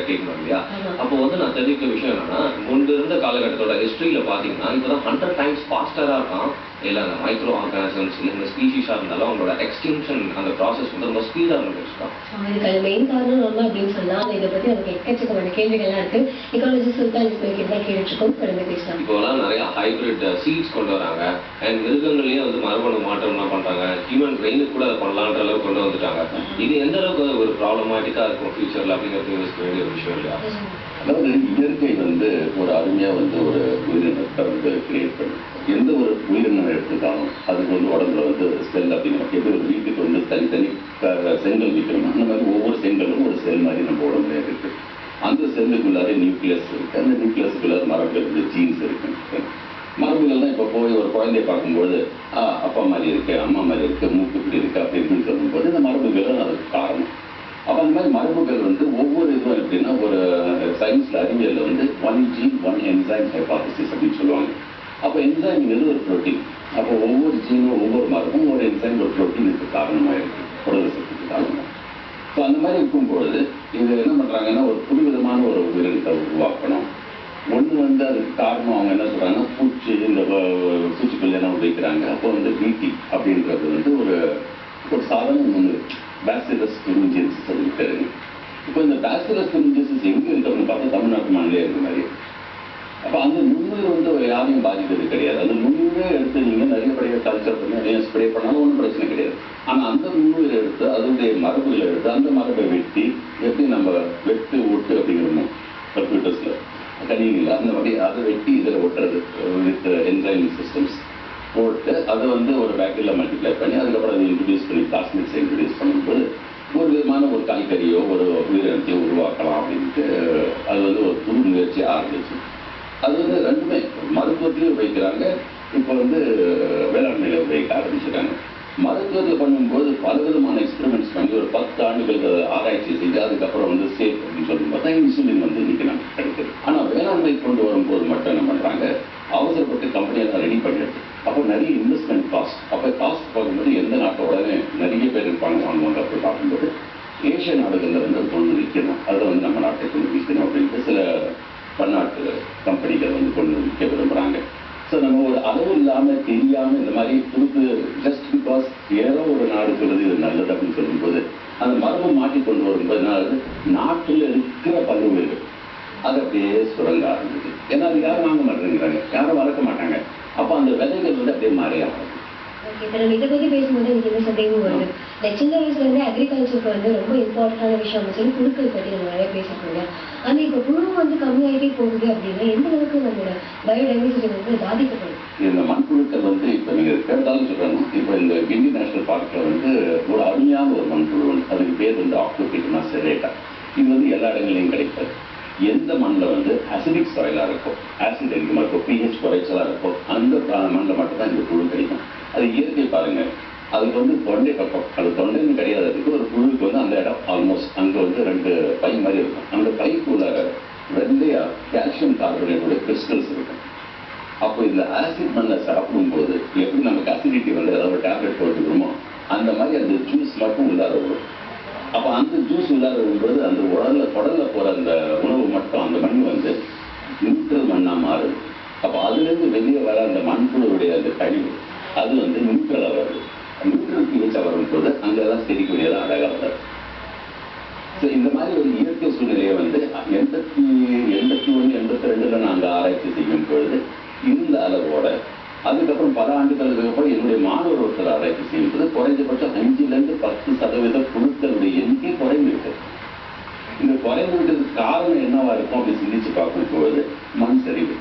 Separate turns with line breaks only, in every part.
கேட்கணும் இல்லையா? அப்போ வந்து நான் தெரிவிக்க விஷயம் என்னன்னா, முன்பு இருந்த காலகட்டத்தோட ஹிஸ்டரியில பார்த்தீங்கன்னா, இப்போதான் 100 டைம்ஸ் ஃபாஸ்டரா இருக்கான். இல்ல அந்த மைக்ரோ ஆர்கானிசம்ஸ் இல்ல இந்த ஸ்பீஷீஸா இருந்தாலும் அவங்களோட எக்ஸ்டிங்ஷன் அந்த ப்ராசஸ் வந்து ரொம்ப ஸ்பீடா இருந்துச்சுதான்.
இதுக்கு மெயின் காரணம் நம்ம அப்படின்னு சொன்னா இதை பத்தி நமக்கு எக்கச்சக்கமான கேள்விகள்லாம் இருக்கு. இக்காலஜிஸ்ட் சுல்தான் இஸ்மாயில் தான் கேட்டுருக்கோம். கடமை பேசலாம்.
இப்போலாம் நிறைய ஹைபிரிட் சீட்ஸ் கொண்டு வராங்க. அண்ட் மிருகங்களையும் வந்து மரபணு மாற்றம்லாம் பண்றாங்க. ஹியூமன் பிரெயினுக்கு கூட அதை பண்ணலான்ற அளவுக்கு கொண்டு வந்துட்டாங்க. இது எந்த அளவுக்கு ஒரு ப்ராப்ளமேட்டிக்கா இருக்கும் ஃபியூச்சர்ல அப்படிங்கிறது யோசிக்க வேண்டிய ஒரு விஷயம் இல்லையா?
அதாவது இயற்கை வந்து ஒரு அருமையா வந்து ஒரு உயிரினத்தை வந்து கிரியேட் பண்ணும். எந்த ஒரு உயிரினம் எடுத்துட்டாலும் அதுக்கு வந்து உடம்புல வந்து செல் அப்படிங்கிற எப்படி ஒரு வீட்டுக்கு வந்து தனித்தனி செங்கல் வைக்கணும், அந்த மாதிரி ஒவ்வொரு செங்கலும் ஒரு செல் மாதிரி நம்ம உடம்புல இருக்கு. அந்த செல்லுக்குள்ளார நியூக்ளியஸ் இருக்கு. அந்த நியூக்ளியஸுக்குள்ளார மரபுகள் இருக்கு, ஜீன்ஸ் இருக்கு. மரபுகள் தான் இப்போ போய் ஒரு குழந்தைய பார்க்கும்போது அப்பா மாதிரி இருக்கு, அம்மா மாதிரி இருக்கு, மூக்கு இப்படி இருக்கு அப்படி இருக்குன்னு சொல்லும்போது இந்த மரபுகள் அதுக்கு காரணம். அப்போ அந்த மாதிரி மரபுகள் வந்து ஒவ்வொரு இதுவும் எப்படின்னா ஒரு சயின்ஸில் அறிவியலில் வந்து 1 gene 1 enzyme ஹைபாதசிஸ் அப்படின்னு சொல்லுவாங்க. அப்போ என்சைம்ங்கிறது ஒரு ப்ரோட்டீன். அப்போ ஒவ்வொரு ஜீனும் ஒவ்வொரு மரபும் ஒரு என்சைம் ஒரு ப்ரோட்டீனுக்கு காரணமாக இருக்கு, புரதசத்துக்கு காரணமாக. ஸோ அந்த மாதிரி இருக்கும்பொழுது இது என்ன பண்ணுறாங்கன்னா ஒரு புது விதமான ஒரு உயிரினத்தை உருவாக்கணும். ஒன்று வந்து அதுக்கு காரணம் அவங்க என்ன சொல்கிறாங்கன்னா பூச்சி இந்த பூச்சிக்கொல்லி என்ன வைக்கிறாங்க. அப்போ வந்து பிடி அப்படின்றது வந்து ஒரு சாதாரண ஒன்று பேசிலஸ் துரிஞ்சியன்சிஸ் அப்படின்னு பேருங்க. இப்போ இந்த பேசிலஸ் துரிஞ்சியன்சிஸ் எங்கே இருக்கிறவங்க பார்த்தா தமிழ்நாட்டு மாநிலே இருக்க மாதிரி. அப்போ அந்த நுண்ணுயிர் வந்து யாரையும் பாதிக்கிறது கிடையாது. அந்த நுண்ணுயிரை எடுத்து நீங்கள் நிறைய படைய கல்ச்சர் பண்ணி அதையும் ஸ்ப்ரே பண்ணாலும் ஒன்றும் பிரச்சனை கிடையாது. ஆனால் அந்த நுண்ணுயிரை எடுத்து அதனுடைய மரபுகளை எடுத்து அந்த மரபை வெட்டி எப்படி நம்ம வெட்டு ஒட்டு அப்படிங்கிறோமோ கம்ப்யூட்டர்ஸில் கணினியில் அந்த மாதிரி அதை வெட்டி இதில் ஒட்டுறது வித் என்சைம் சிஸ்டம்ஸ் போட்டு அதை வந்து ஒரு பேக்கரியில் மல்டிப்ளை பண்ணி அதுக்கப்புறம் அதை இன்ட்ரடியூஸ் பண்ணி பிளாஸ்மிக்ஸை இன்ட்ரடியூஸ் பண்ணும்போது ஒரு விதமான ஒரு காய்கறியோ ஒரு உயிரினத்தையோ உருவாக்கலாம் அப்படின்ட்டு அது வந்து ஒரு புது முயற்சி ஆரம்பிச்சு. அது வந்து ரெண்டுமே மருத்துவத்திலையும் உபயோகிக்கிறாங்க, இப்போ வந்து வேளாண்மையில் உபயோகிக்க ஆரம்பிச்சிருக்காங்க. மருத்துவத்தில் பண்ணும்போது பல விதமான எக்ஸ்பெரிமெண்ட்ஸ் பண்ணி ஒரு 10 ஆண்டுகள் ஆராய்ச்சி செஞ்சு அதுக்கப்புறம் வந்து சேஃப் அப்படின்னு சொல்லும்போது தான் இன்சுலின் வந்து இன்னைக்கு நமக்கு கிடைக்குது. ஆனால் வேளாண்மை கொண்டு வரும்போது மட்டும் என்ன பண்ணுறாங்க, அவசரப்பட்டு கம்பெனியெல்லாம் ரெடி பண்ணிடுது. அப்போ நிறைய இன்வெஸ்ட்மெண்ட் காஸ்ட். அப்போ காஸ்ட் பார்க்கும்போது எந்த நாட்டோடனே நிறைய பேர் இருப்பாங்க வாங்குவாங்க. அப்படி பார்க்கும்போது ஏசிய நாடுகளில் வந்து அது கொண்டு விற்கணும், அதை வந்து நம்ம நாட்டை கொண்டு விற்கணும் அப்படின்ட்டு சில பன்னாட்டு கம்பெனிகள் வந்து கொண்டு விற்க விரும்புகிறாங்க. ஸோ நம்ம ஒரு அளவு இல்லாமல் தெரியாமல் இந்த மாதிரி புதுப்பு ஜஸ்ட் பிகாஸ் ஏதோ ஒரு நாடு சொல்லுது இது நல்லது அப்படின்னு சொல்லும்போது அந்த மரபை மாற்றி கொண்டு வரும்போது நாட்டில் இருக்கிற பல்லுயிர்கள் அது அப்படியே சுரங்க ஆரம்பிச்சு. ஏன்னா அது யாரும் வாங்க மாட்டேங்கிறாங்க, யாரும் வளர்க்க மாட்டாங்க. அப்போ அந்த விதைகள் வந்து அப்படியே மாறி ஆகும்.
நம்ம இதை பற்றி பேசும்போது எனக்கு என்ன சந்தேகம் வருது, சின்ன வயசுலேருந்தே அக்ரிகல்ச்சருக்கு வந்து ரொம்ப இம்பார்ட்டண்டான விஷயம் அப்படின்னு சொல்லி புழுக்கள் பற்றி நம்ம நிறைய பேசிக்கோங்க. ஆனால் இப்போ புழு வந்து கம்மியாகிட்டே போகுது அப்படின்னா எந்த அளவுக்கு நம்மளோட பயோடைவர்சிட்டி வந்து பாதிக்கப்படும்?
இந்த மண்புழுக்கள் வந்து இப்போ நீங்கள் கேட்டாலும் சொல்கிறாங்க. இப்போ இந்த கிண்டி நேஷனல் பார்க்கில் வந்து ஒரு அருமையான ஒரு மண்புழு வந்து அதுக்கு பேர் வந்து ஆக்டோபிட்டனா செரேட்டா. இது வந்து எல்லா இடங்களையும் கிடைக்காது. எந்த மண்ணில் வந்து அசிடிக் சாயிலாக இருக்கும், ஆசிட் அதிகமாக இருக்கும், பிஹெச் குறைச்சலாக இருக்கும், அந்த மண்ணில் மட்டும்தான் இந்த புழு கிடைக்கும். அது இயற்கை பாருங்க. அதுக்கு வந்து தொண்டை பக்கம், அது தொண்டைன்னு கிடையாது. அதுக்கு ஒரு புழுவுக்கு வந்து அந்த இடம் ஆல்மோஸ்ட் அங்கே வந்து 2 பை மாதிரி இருக்கும். அந்த பைக்குள்ள வெள்ளையா கால்சியம் கார்பனேட்டோட கிறிஸ்டல்ஸ் இருக்கும். அப்போ இந்த ஆசிட் மண்ணை சாப்பிடும்போது எப்படி நமக்கு அசிடிட்டி வந்து ஏதாவது டேப்லெட் போட்டுக்கிறோமோ அந்த மாதிரி அந்த ஜூஸ் மட்டும் உள்ளார வரும். அப்போ அந்த ஜூஸ் உள்ளார வரும்போது அந்த குடலில் போகிற அந்த உணவு மட்டும் அந்த மண் வந்து நியூட்ரல் மண்ணாக மாறுது. அப்போ அதுலேருந்து வெளியே வர அந்த மண்புழுவுடைய அந்த கழிவு அது வந்து நியூட்ரலாக வருது. நியூட்ரல் பிஹெச் வரும்போது அங்கெல்லாம் செடிக்கூடியதான் அழகாக வராது. ஸோ இந்த மாதிரி ஒரு இயற்கை சூழ்நிலையை வந்து 81, 82 நாங்கள் ஆராய்ச்சி செய்யும் பொழுது இருந்த அளவோட அதுக்கப்புறம் பல ஆண்டுகளுக்கு அப்புறம் என்னுடைய மாணவர் ஒருத்தர் ஆராய்ச்சி செய்யும்போது குறைஞ்சபட்சம் 5லேருந்து 10% புழுக்களுடைய எண்ணிக்கை குறைந்துருக்கு. இந்த குறைந்துவிட்டதுக்கு காரணம் என்னவா இருக்கும் அப்படின்னு சிந்திச்சு பார்க்கும்போது மண் சரிவு.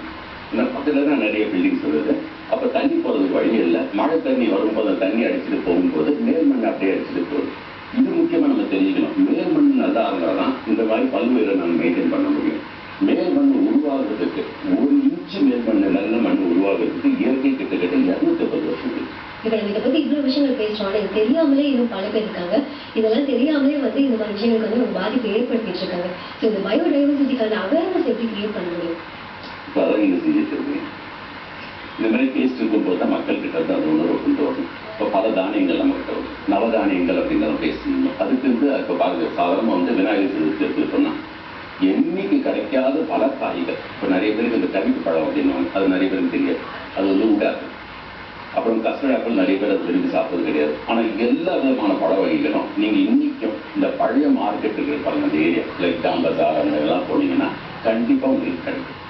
ஏன்னா பக்கத்தில் தான் நிறைய பில்டிங்ஸ் வருது. அப்போ தண்ணி போகிறதுக்கு வழி இல்லை. மழை தண்ணி வரும்போது அந்த தண்ணி அடிச்சுட்டு போகும்போது மேல் மண் அப்படியே அடிச்சுட்டு போகுது. இது முக்கியமாக நம்ம தெரிஞ்சுக்கணும். மேல் மண் நல்லா இருந்தால் தான் இந்த மாதிரி பல்வேறு நம்ம மெயின்டைன் பண்ண முடியும். மேல் மண் உருவாகிறதுக்கு 1 இன்ச்சு மேல் மண் நல்ல மண் உருவாகிறதுக்கு இயற்கை கிட்டத்தட்ட 250 வருஷம்.
இப்போ நம்ம இதை பற்றி இவ்வளோ விஷயங்கள் பேசுகிறோம். ஆனால் இது தெரியாமலே இன்னும் பல பேர் இருக்காங்க. இதெல்லாம் தெரியாமலே வந்து இந்த மாதிரி விஷயங்களுக்கு வந்து ஒரு பாதிப்பு ஏற்படுத்திட்டு இருக்காங்க. ஸோ இந்த பயோடைவர்சிட்டிக்கான அவேர்னஸ் எப்படி கிரியேட் பண்ண முடியும்?
இப்போ அதான் நீங்கள் செஞ்சுட்டு இந்த மாதிரி பேசிட்டு இருக்கும்போது தான் மக்கள்கிட்ட வந்து அந்த உணர்வு கொண்டு வரணும். இப்போ பல தானியங்கள் நம்மகிட்ட வரும். நவதானியங்கள் அப்படின்னு நம்ம பேசணும். அதுக்கு வந்து இப்போ பாருங்க சாதாரணமாக வந்து விநாயகர் சதுர்த்தி எடுத்துக்கிட்டோம்னா பல காய்கள். இப்போ நிறைய பேருக்கு இந்த கருப்பு பழம் அப்படின்னு அது நிறைய பேருக்கு தெரியாது. அது வந்து உடாது. அப்புறம் கஸ்டர்ட் ஆப்பிள் நிறைய பேர் அது விரும்பி சாப்பிட்றது கிடையாது. ஆனால் எல்லா விதமான பழ வகைகளும் நீங்கள் இன்னைக்கும் இந்த பழைய மார்க்கெட்டுக்கு இருப்பாங்க அந்த ஏரியா லைக் டாம்பசார் அந்த இதெல்லாம் போனீங்கன்னா கண்டிப்பாக உங்களுக்கு கிடைக்கும்.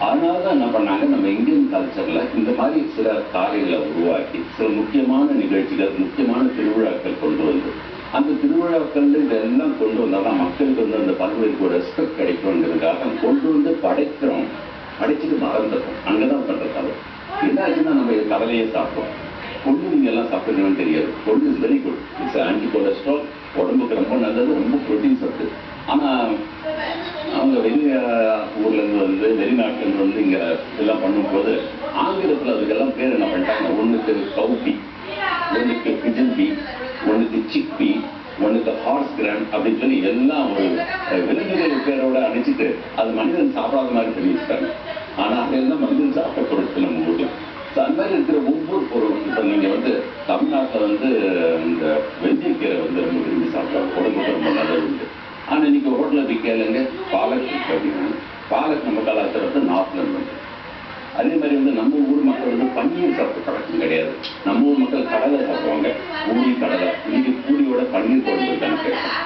அதனால தான் என்ன பண்ணாங்க, நம்ம இந்தியன் கல்ச்சர்ல இந்த மாதிரி சில காலைகளை உருவாக்கி சில முக்கியமான நிகழ்ச்சிகள், முக்கியமான திருவிழாக்கள் கொண்டு வந்து அந்த திருவிழாக்கள் இதெல்லாம் கொண்டு வந்தால் மக்களுக்கு வந்து அந்த பல்வேறு ரெஸ்பெக்ட் கிடைக்கும்ங்கிறதுக்காக கொண்டு வந்து படைக்கிறோம். படைச்சிட்டு மறந்துட்டோம். அங்கதான் பண்றதால என்ன ஆச்சுன்னா நம்ம கடலையே சாப்பிட்டோம். கொள்ளு நீங்க எல்லாம் சாப்பிடுங்கன்னு தெரியாது. கொள்ளு is very good. It's anti cholesterol, உடம்புக்கு ரொம்ப நல்லது, ரொம்ப ப்ரோட்டீன் சத்து. ஆனா அவங்க வெளிய ஊர்ல இருந்து வந்து வெளிநாட்டுல வந்து இங்க எல்லாம் பண்ணும்போது ஆங்கிலத்துல அதுக்கெல்லாம் பேர் என்ன பண்ணிட்டாங்க, ஒண்ணுக்கு கவுப்பி, ஒண்ணுக்கு பிஜன் பீ, ஒண்ணுக்கு சிக் பீ, ஒண்ணுக்கு ஹார்ஸ் கிராண்ட் அப்படின்னு சொல்லி எல்லாம் ஒரு விலங்குகள் பேரோட அணைச்சிட்டு அது மனிதன் சாப்பிடாத மாதிரி சொல்லி வச்சுட்டாங்க. ஆனா அதெல்லாம் மனிதன் சாப்பிட்ட பொருட்கள் நம்ம ஊருக்கு. அந்த மாதிரி இருக்கிற ஒவ்வொரு பொருளும் இப்போ நீங்க வந்து தமிழ்நாட்டில் வந்து இந்த வெந்தயக்கீரை வந்து ரொம்ப விரும்பி சாப்பிட்றாங்க, உடம்புக்கு ரொம்ப நல்லது உண்டு. ஆனால் இன்னைக்கு ஹோட்டலில் போய் கேளுங்க பாலக் இருக்கு அப்படின்னா பாலக் நம்ம கலாச்சாரத்தை நார்த்ல இருந்து. அதே மாதிரி வந்து நம்ம ஊர் மக்கள் வந்து பன்னீர் சாப்பிட்டு பழக்கம் கிடையாது. நம்ம ஊர் மக்கள் கடலை சாப்பிடுவாங்க, பூரி கடலை. இன்னைக்கு பூரியோட பன்னீர் குழம்பு இருக்கான்னு கேட்போம்.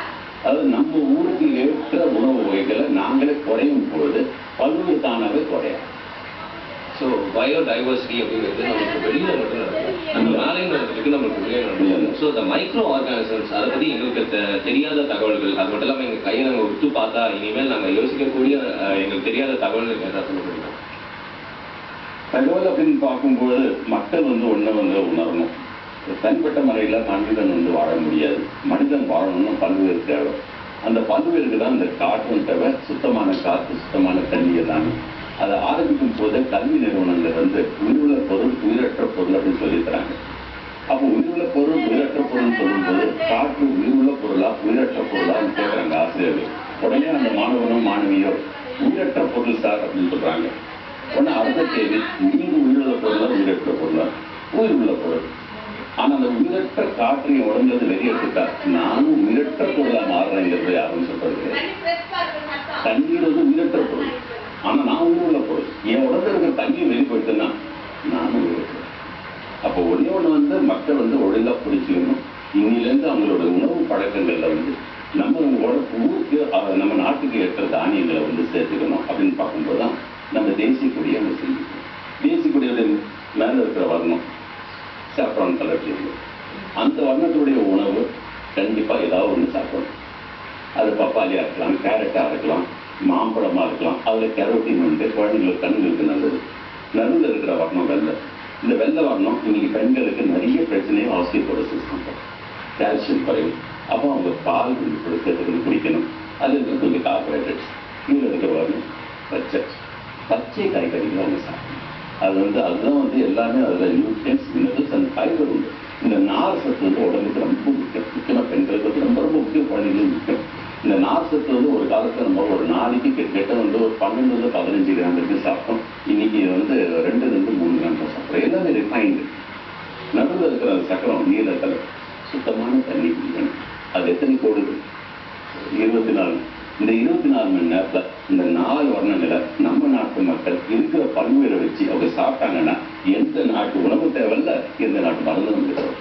அதாவது நம்ம ஊருக்கு ஏற்ற உணவு வகைகளை நாங்களே குறையும் பொழுது பல்வேறு தானாகவே குறையாது.
ஸோ பயோடைவர்சிட்டி அப்படிங்கிறது நமக்கு வெளியில மட்டும் நடக்கும், அந்த வேலையில் நடக்கிறதுக்கு நமக்கு வெளியே நடக்கும். ஸோ இந்த மைக்ரோ ஆர்கானிசம்ஸ் அதை பற்றி எங்களுக்கு தெரியாத தகவல்கள், அது மட்டும் இல்லாமல் எங்கள் கையை நாங்கள் விட்டு பார்த்தா இனிமேல் நாங்கள் யோசிக்கக்கூடிய எங்களுக்கு தெரியாத தகவல்கள் ஏதாவது சொல்ல முடியுமா?
தகவல் அப்படின்னு பார்க்கும்போது மக்கள் வந்து ஒன்றை வந்து உணரணும். தனிப்பட்ட முறையில் மனிதன் வந்து வாழ முடியாது. மனிதன் வாழணும்னா பல்வேறு தேவை. அந்த பல்வேறுக்கு தான் இந்த காற்றும் தேவை, சுத்தமான காற்று, சுத்தமான தண்ணி எல்லாமே. அதை ஆரம்பிக்கும் போது கல்வி நிறுவனங்கள் வந்து உயிருள்ள பொருள், உயிரற்ற பொருள் அப்படின்னு சொல்லித்தராங்க. அப்போ உயிருள்ள பொருள், உயிரற்ற பொருள் சொல்லும்போது காற்று உயிருள்ள பொருளா உயிரற்ற பொருளான்னு கேட்குறாங்க ஆசிரியர்கள். உடனே அந்த மாணவனோ மாணவியோ உயிரற்ற பொருள் சார் அப்படின்னு சொல்றாங்க. உடனே அடுத்த கேள்வி, நீங்க உயிருள்ள பொருளா உயிரற்ற பொருளா? உயிருள்ள பொருள். ஆனா அந்த உயிரற்ற காற்றை உடம்புல வெளியேற்றுட்டா நானும் உயிரற்ற பொருளா மாறுறேங்கிறது யாரும் சொல்றது கிடையாது. தண்ணீர் வந்து உயிரற்ற பொருள், ஆனா நான் உயிருள்ள பொருள். என் உடம்புல இருக்கிற தண்ணியை வெளிப்படுத்தினா நானும் உயிரற்ற. அப்போ ஒன்னே ஒண்ணு வந்து மக்கள் வந்து ஒழுங்கா பிடிச்சிக்கணும். இன்னிலேருந்து அவங்களோட உணவு பழக்கங்கள்ல வந்து நம்ம ஊருக்கு நம்ம நாட்டுக்கு ஏற்ற தானியங்களை வந்து சேர்த்துக்கணும் அப்படின்னு பார்க்கும்போது தான் நம்ம தேசிய கொடியை நம்ம செஞ்சுக்கணும். தேசிய கொடியோட மேல இருக்கிற வர்ணம் சாஃப்ரான் கலர் செய்யுது. அந்த வர்ணத்துடைய உணவு கண்டிப்பா ஏதாவது ஒன்று சாப்பிடணும். அது பப்பாளியா இருக்கலாம், கேரட்டா இருக்கலாம், மாம்பழமா இருக்கலாம். அதுல கேரோட்டின் வந்து குழந்தைங்களுக்கு கண்களுக்கு நல்லது. நடுவில் இருக்கிற வர்ணம் வெள்ளை. இந்த வெள்ளை வர்ணம் இன்னைக்கு பெண்களுக்கு நிறைய பிரச்சனையும் ஆஸ்டியோபோரோசிஸ் பண்றோம், கால்சியம் குறைவு. அப்போ அவங்க பால் கொஞ்சம் சேர்த்து குடிக்கணும். அது இருக்கிற கொஞ்சம் கார்போஹைட்ரேட்ஸ். கீழே இருக்கிற வர்ணம் பச்சை காய்கறிகள் அவங்க சாப்பிடணும். அது வந்து அதுதான் வந்து எல்லாமே அதில் நியூட்ரியன்ஸ், மினரல்ஸ் அண்ட் ஃபைபர் உண்டு. இந்த நார் சத்து வந்து உடம்புக்கு ரொம்ப முக்கியம். முக்கியமாக பெண்களுக்கு வந்து ரொம்ப ரொம்ப முக்கியம், குழந்தைகளும் முக்கியம். இந்த நார் சத்து வந்து ஒரு காலத்தில் நம்ம ஒரு நாளைக்கு கிட்டத்தட்ட வந்து ஒரு 12 to 15 கிராம் வரைக்கும் சாப்பிட்டோம். இன்னைக்கு வந்து 2 to 3 கிராம் தான் சாப்பிட்றோம். எல்லாமே ரிஃபைன்டு. நடுவில் இருக்கிற சக்கரம் நீல கலர் சுத்தமான தண்ணி குடிக்கணும். அது எத்தனை கோடுது? 24. இந்த 24 மணி நேரத்துல இந்த 4 வர்ணங்களை நம்ம நாட்டு மக்கள் இருக்கிற பல்வேறு வச்சு அவங்க சாப்பிட்டாங்கன்னா எந்த நாட்டு உணவு தேவையில்ல, எந்த நாட்டு மருந்து நமக்கு தேவை.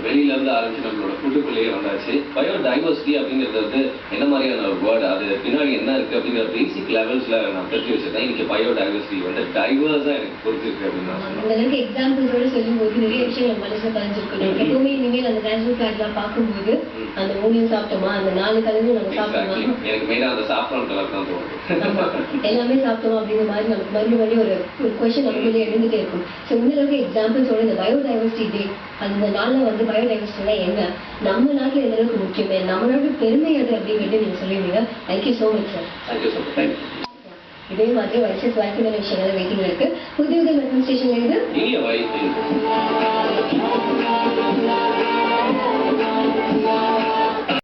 வெளியில இருந்து ஆரம்பிச்சு நம்மளோட ஃபுட்டுக்குள்ளேயே வந்தாச்சு. பயோடைவர்சிட்டி அப்படிங்கிறது வந்து என்ன மாதிரியான ஒரு வேர்டு, அது பின்னாடி என்ன இருக்கு அப்படிங்கிற பேசிக் லெவல்ஸ்ல நான் தெரிஞ்சு வச்சிருக்கேன். இன்னைக்கு பயோடைவர்சிட்டி வந்து டைவர்ஸா எனக்கு புரிஞ்சிருக்கு அப்படின்னு நான்
அந்த அளவுக்கு எக்ஸாம்பிள்ஸோட சொல்லும்போது நிறைய விஷயங்கள் மனசுல பதிஞ்சிருக்கணும். எப்பவுமே இனிமேல் அந்த நேஷனல் ஃபிளாக்லாம் பார்க்கும்போது அந்த மூணையும் சாப்பிட்டோமா, அந்த 4 கலரும் நம்ம சாப்பிட்டோமா,
எனக்கு மெயினா அந்த சாஃப்ரான் கலர் தான் தோணுது.
எல்லாமே சாப்பிட்டோம் அப்படிங்கிற மாதிரி நமக்கு மறுபடியும் ஒரு கொஸ்டின் நமக்குள்ளே எழுந்துட்டே இருக்கும். ஸோ இந்த அளவுக்கு எக்ஸாம்பிள்ஸோட இந்த பயோடைவர்சிட்டி டே, அந்த நாளில் வந்து பயோடைவர்சிட்டினா என்ன, நம்ம நாட்டில் எந்த அளவுக்கு முக்கியமே, நம்மளோட பெருமை அது அப்படிங்கிறது நீங்க சொல்லிடுவீங்க. Thank you so much sir.
Thank you so much.
இதே மாதிரி வயசு வாழ்க்கையான விஷயங்கள் வெயிட்டிங் இருக்கு. புதிய மெட்ரோ ஸ்டேஷன்ல இருந்து
இனிய வயசு.